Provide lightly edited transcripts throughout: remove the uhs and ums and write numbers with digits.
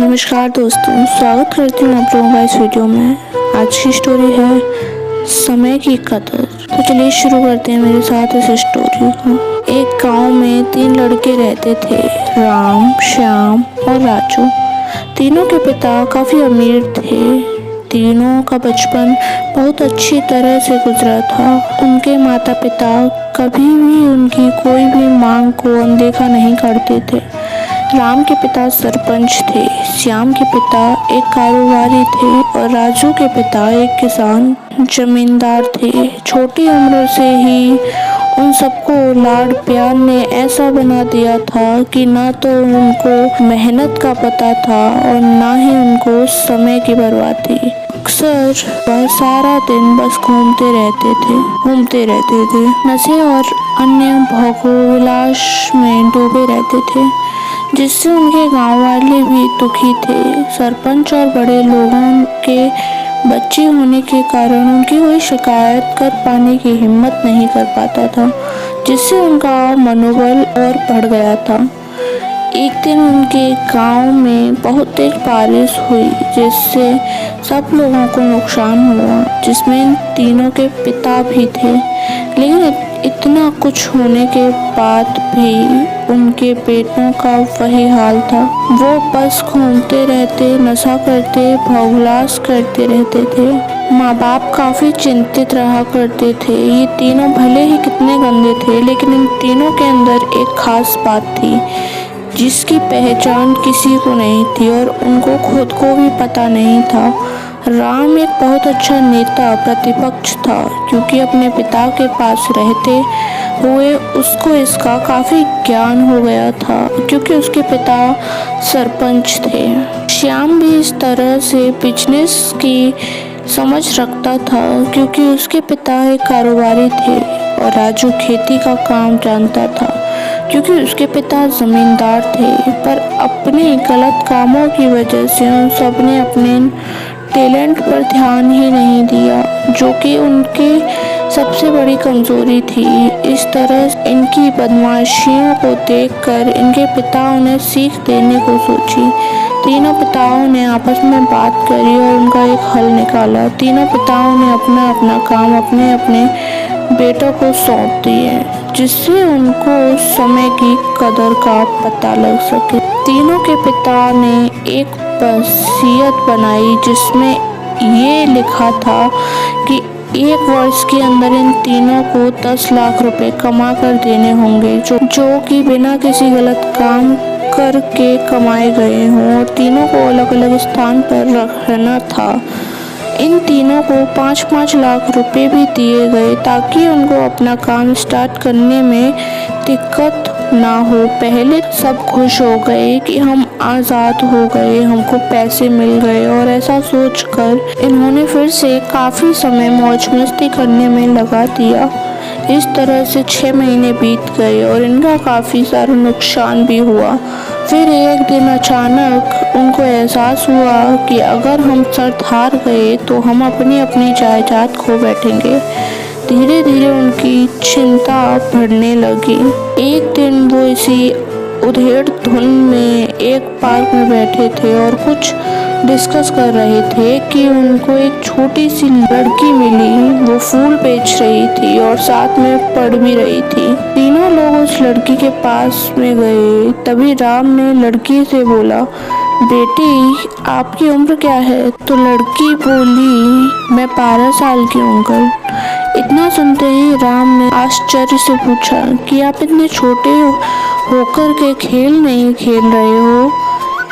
नमस्कार दोस्तों, स्वागत करती हूँ आप लोगों का इस वीडियो में। आज की स्टोरी है समय की कदर। तो चलिए शुरू करते हैं मेरे साथ इस स्टोरी को। एक गांव में 3 लड़के रहते थे, राम, श्याम और राजू। तीनों के पिता काफ़ी अमीर थे। तीनों का बचपन बहुत अच्छी तरह से गुजरा था। उनके माता पिता कभी भी उनकी कोई भी मांग को अनदेखा नहीं करते थे। राम के पिता सरपंच थे, श्याम के पिता एक कारोबारी थे और राजू के पिता एक किसान जमींदार थे। छोटी उम्र से ही उन सबको लाड प्यार ने ऐसा बना दिया था कि ना तो उनको मेहनत का पता था और ना ही उनको समय की बर्बादी। अक्सर वह सारा दिन बस घूमते रहते थे, नशे और अन्य भोगों विलास में डूबे रहते थे, जिससे उनके गांव वाले भी दुखी थे। सरपंच और बड़े लोगों के बच्चे होने के कारण उनकी कोई शिकायत कर पाने की हिम्मत नहीं कर पाता था, जिससे उनका मनोबल और बढ़ गया था। एक दिन उनके गांव में बहुत तेज बारिश हुई, जिससे सब लोगों को नुकसान हुआ, जिसमें इन तीनों के पिता भी थे। लेकिन इतना कुछ होने के बाद भी उनके बेटों का वही हाल था। वो बस घूमते रहते, नशा करते, भोगलास करते रहते थे। माँ बाप काफी चिंतित रहा करते थे। ये तीनों भले ही कितने गंदे थे, लेकिन इन तीनों के अंदर एक खास बात थी जिसकी पहचान किसी को नहीं थी और उनको खुद को भी पता नहीं था। राम एक बहुत अच्छा नेता प्रतिपक्ष था, क्योंकि अपने पिता के पास रहते हुए उसको इसका काफ़ी ज्ञान हो गया था, क्योंकि उसके पिता सरपंच थे। श्याम भी इस तरह से बिजनेस की समझ रखता था, क्योंकि उसके पिता एक कारोबारी थे और राजू खेती का काम जानता था, क्योंकि उसके पिता जमींदार थे। पर अपने गलत कामों की वजह से उन सब ने अपने टैलेंट पर ध्यान ही नहीं दिया, जो कि उनके सबसे बड़ी कमजोरी थी। इस तरह इनकी बदमाशियों को देखकर इनके पिता उन्हें सीख देने को सोची। तीनों पिताओं ने आपस में बात करी और उनका एक हल निकाला। तीनों पिताओं ने अपना अपना काम अपने अपने बेटों को सौंप दिए, जिससे उनको समय की कदर का पता लग सके। तीनों के पिता ने एक वसीयत बनाई, जिसमें ये लिखा था कि 1 वर्ष के अंदर इन तीनों को 10 लाख रुपए कमा कर देने होंगे, जो कि बिना किसी गलत काम करके कमाए गए हों, और तीनों को अलग अलग स्थान पर रखना था। इन तीनों को 5-5 लाख रुपए भी दिए गए, ताकि उनको अपना काम स्टार्ट करने में दिक्कत ना हो। पहले सब खुश हो गए कि हम आज़ाद हो गए, हमको पैसे मिल गए, और ऐसा सोचकर इन्होंने फिर से काफ़ी समय मौज मस्ती करने में लगा दिया। इस तरह से 6 महीने बीत गए और इनका काफ़ी सारा नुकसान भी हुआ। फिर एक दिन अचानक उनको एहसास हुआ कि अगर हम शर्त हार गए तो हम अपनी अपनी जायदाद खो बैठेंगे। धीरे धीरे उनकी चिंता बढ़ने लगी। एक दिन वो इसी उधेड़ धुन में एक पार्क में बैठे थे और कुछ डिस्कस कर रहे थे कि उनको एक छोटी सी लड़की मिली। वो फूल बेच रही थी और साथ में पढ़ भी रही थी। तीनों लोग उस लड़की के पास में गए। तभी राम ने लड़की से बोला, बेटी आपकी उम्र क्या है? तो लड़की बोली, मैं 12 साल की हूँ अंकल। इतना सुनते ही राम ने आश्चर्य से पूछा कि आप इतने छोटे होकर के खेल नहीं खेल रहे हो?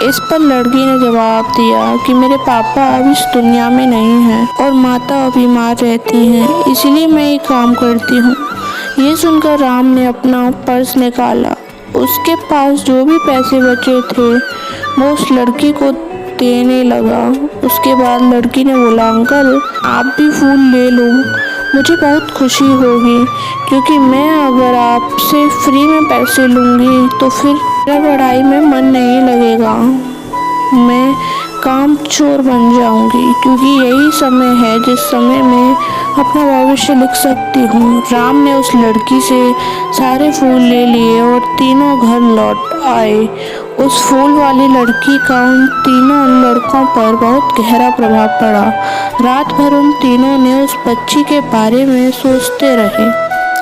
इस पर लड़की ने जवाब दिया कि मेरे पापा अब इस दुनिया में नहीं हैं और माता बीमार रहती हैं, इसलिए मैं ये काम करती हूँ। ये सुनकर राम ने अपना पर्स निकाला। उसके पास जो भी पैसे बचे थे वो उस लड़की को देने लगा। उसके बाद लड़की ने बोला, अंकल आप भी फूल ले लो, मुझे बहुत खुशी होगी, क्योंकि मैं अगर आपसे फ्री में पैसे लूँगी तो फिर मेरा पढ़ाई में मन नहीं लगेगा। मैं कामचोर बन जाऊंगी, क्योंकि यही समय है जिस समय मैं अपना भविष्य लिख सकती हूँ। राम ने उस लड़की से सारे फूल ले लिए और तीनों घर लौट आए। उस फूल वाली लड़की का उन तीनों लड़कों पर बहुत गहरा प्रभाव पड़ा। रात भर उन तीनों ने उस बच्ची के बारे में सोचते रहे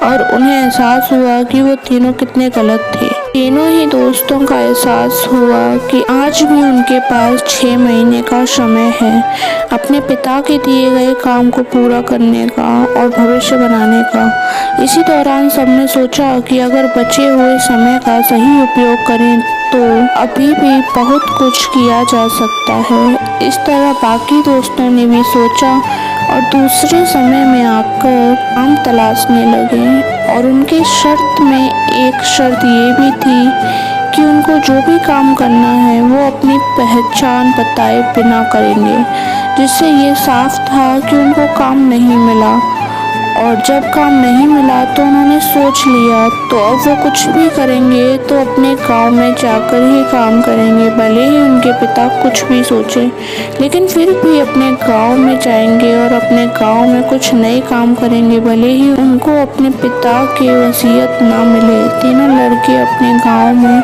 और उन्हें एहसास हुआ कि वो तीनों कितने गलत थे। तीनों ही दोस्तों का एहसास हुआ कि आज भी उनके पास 6 महीने का समय है अपने पिता के दिए गए काम को पूरा करने का और भविष्य बनाने का। इसी दौरान सबने सोचा कि अगर बचे हुए समय का सही उपयोग करें तो अभी भी बहुत कुछ किया जा सकता है। इस तरह बाकी दोस्तों ने भी सोचा और दूसरे समय में आकर काम तलाशने लगे और उनके शर्त में एक शर्त ये भी थी कि उनको जो भी काम करना है वो अपनी पहचान बताए बिना करेंगे, जिससे ये साफ था कि उनको काम नहीं मिला। और जब काम नहीं मिला तो उन्होंने सोच लिया तो अब वो कुछ भी करेंगे तो अपने गांव में जाकर ही काम करेंगे, भले ही उनके पिता कुछ भी सोचे, लेकिन फिर भी अपने गांव में जाएंगे और अपने गांव में कुछ नए काम करेंगे, भले ही उनको अपने पिता की वसीयत ना मिले। तीनों लड़के अपने गांव में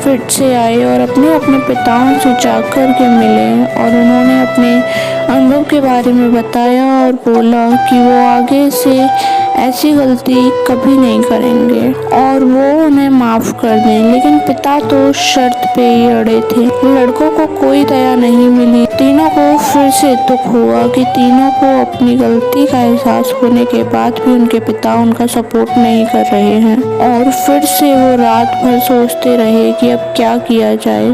फिर से आए और अपने अपने पिताओं से जाकर के मिले और उन्होंने अपने अनुभव के बारे में बताया और बोला कि वो आगे से ऐसी गलती कभी नहीं करेंगे और वो उन्हें माफ़ कर दें। लेकिन पिता तो शर्त पे ही अड़े थे। लड़कों को कोई दया नहीं मिली। तीनों को फिर से दुख हुआ कि तीनों को अपनी गलती का एहसास होने के बाद भी उनके पिता उनका सपोर्ट नहीं कर रहे हैं और फिर से वो रात भर सोचते रहे कि अब क्या किया जाए।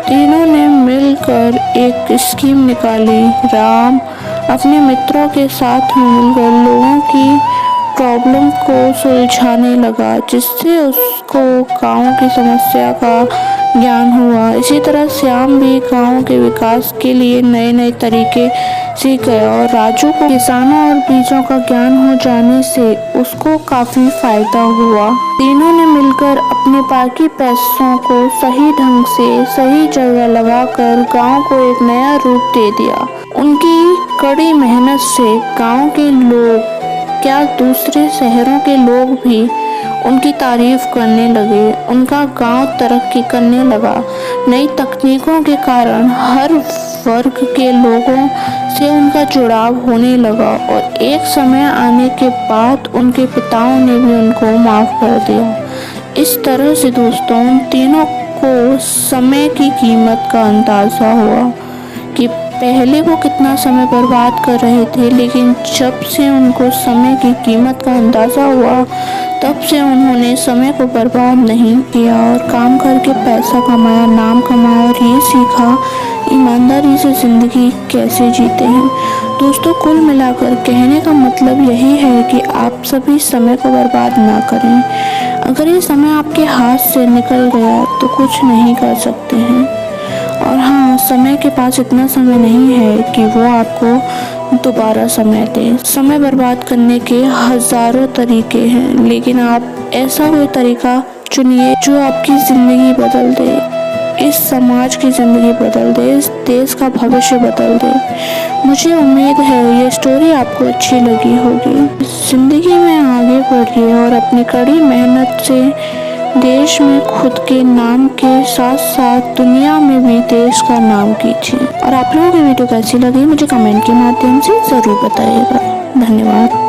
तीनों ने मिलकर एक स्कीम निकाली। राम अपने मित्रों के साथ मिलकर लोगों की प्रॉब्लम को सुलझाने लगा, जिससे उसको गांव की समस्या का ज्ञान हुआ। इसी तरह श्याम भी गांव के विकास के लिए नए नए तरीके सीख गया और राजू को किसानों और बीजों का ज्ञान हो जाने से उसको काफ़ी फायदा हुआ। तीनों ने मिलकर अपने बाकी पैसों को सही ढंग से सही जगह लगाकर गांव को एक नया रूप दे दिया। उनकी कड़ी मेहनत से गांव के लोग क्या दूसरे शहरों के लोग भी उनकी तारीफ करने लगे। उनका गांव तरक्की करने लगा। नई तकनीकों के कारण हर वर्ग के लोगों से उनका जुड़ाव होने लगा और एक समय आने के बाद उनके पिताओं ने भी उनको माफ़ कर दिया। इस तरह से दोस्तों उन तीनों को समय की कीमत का अंदाज़ा हुआ कि पहले वो कितना समय बर्बाद कर रहे थे, लेकिन जब से उनको समय की कीमत का अंदाज़ा हुआ तब से उन्होंने समय को बर्बाद नहीं किया और काम करके पैसा कमाया, नाम कमाया और ये सीखा ईमानदारी से ज़िंदगी कैसे जीते हैं। दोस्तों कुल मिलाकर कहने का मतलब यही है कि आप सभी समय को बर्बाद ना करें। अगर ये समय आपके हाथ से निकल गया तो कुछ नहीं कर सकते हैं। और हाँ, समय के पास इतना समय नहीं है कि वो आपको दोबारा समय दे। समय बर्बाद करने के हज़ारों तरीके हैं, लेकिन आप ऐसा कोई तरीका चुनिए जो आपकी ज़िंदगी बदल दे, इस समाज की ज़िंदगी बदल दे, इस देश का भविष्य बदल दे। मुझे उम्मीद है ये स्टोरी आपको अच्छी लगी होगी। ज़िंदगी में आगे बढ़िए और अपनी कड़ी मेहनत से देश में खुद के नाम के साथ साथ दुनिया में भी देश का नाम कीजिए। और आप लोगों की वीडियो कैसी लगी मुझे कमेंट के माध्यम से ज़रूर बताइएगा। धन्यवाद।